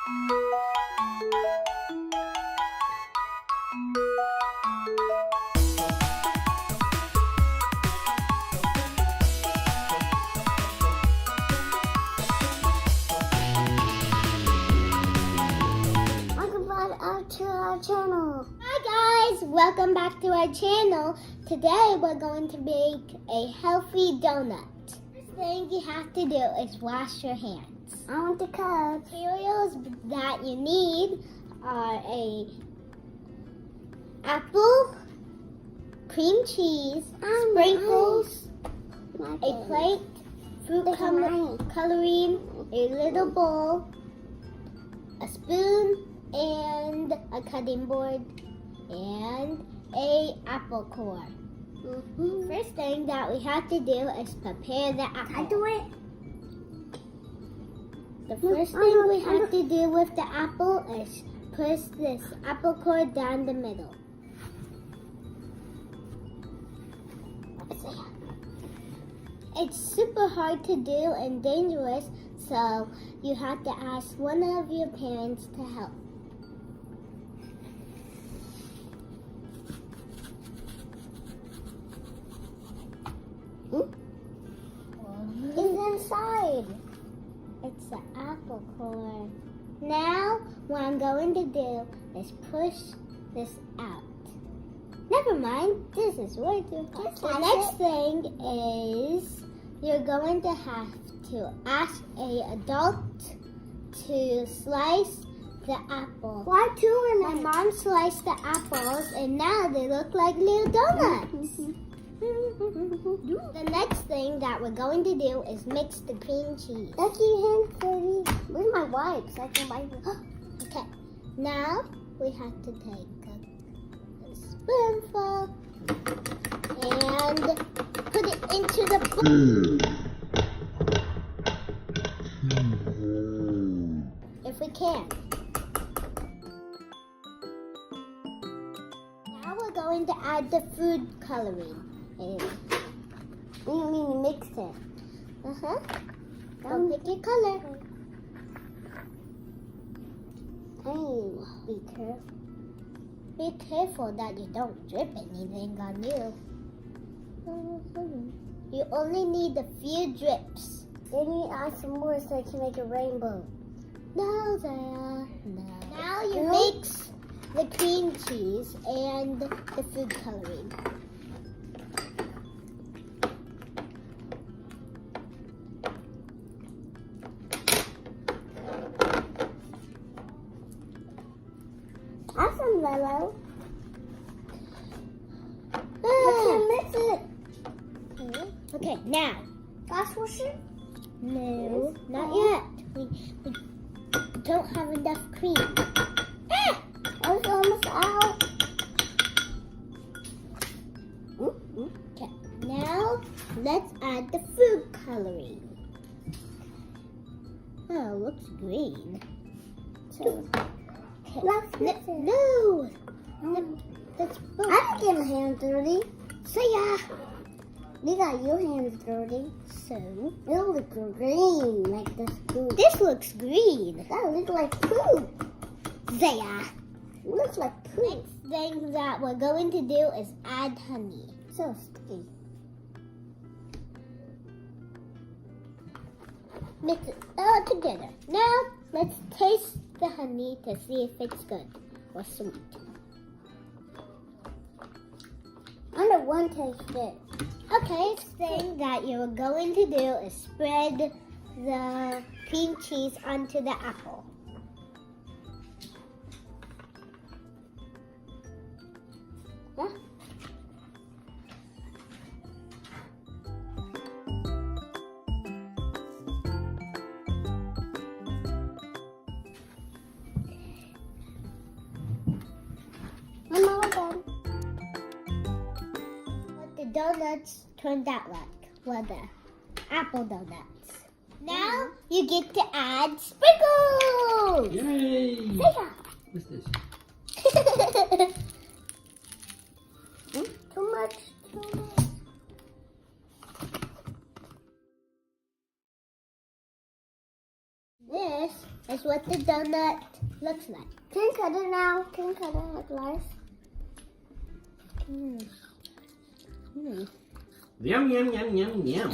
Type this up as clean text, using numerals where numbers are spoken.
To our channel. Hi guys, welcome back to our channel. Today we're going to make a healthy donut. First thing you have to do is wash your hands. I want to cut. Materials that you need are a apple, cream cheese, sprinkles, a plate, fruit coloring, a little bowl, a spoon, and a cutting board, and a apple core. First thing that we have to do is prepare the apple. Can I do it? The first thing we have to do with the apple is push this apple core down the middle. It's super hard to do and dangerous, so you have to ask one of your parents to help. It's inside. It's the apple core. Now, what I'm going to do is push this out. Never mind, this is way too hard. The next thing is you're going to have to ask an adult to slice the apple. Why two? And my mom sliced the apples, and now they look like little donuts. The next thing that we're going to do is mix the cream cheese. That's your hand, Cody. Where's my wipes? I can wipe it. Okay, now we have to take a spoonful and put it into the bowl. If we can. Now we're going to add the food coloring. And we need to mix it. Now pick your color. Hey, be careful. Be careful that you don't drip anything on you. You only need a few drips. Then you add some more so you can make a rainbow. No, Zaya. No. Now you mix the cream cheese and the food coloring. Add some yellow. I can't mix it. Okay, now. Dishwasher? No, not yet. We don't have enough cream. It's almost out. Okay, now let's add the food coloring. Oh, it looks green. So, okay. No! That's both. I'm getting my hands dirty. So yeah. You got your hands dirty. So it looks green like this poop. This looks green. That looks like poop. Zaya. It looks like poop. Next thing that we're going to do is add honey. So sticky. Mix it all together. Now let's taste the honey to see if it's good or sweet. I don't want to taste it. Okay, next thing that you're going to do is spread the cream cheese onto the apple. Yeah. I'm all done. What the donuts turned out like? Well, the apple donuts. Now you get to add sprinkles! Yay! Yeah. What's this? Too much. Then this is what the donut looks like. Can you cut it now? Can you cut it like lice? Yum, yum, yum, yum, yum.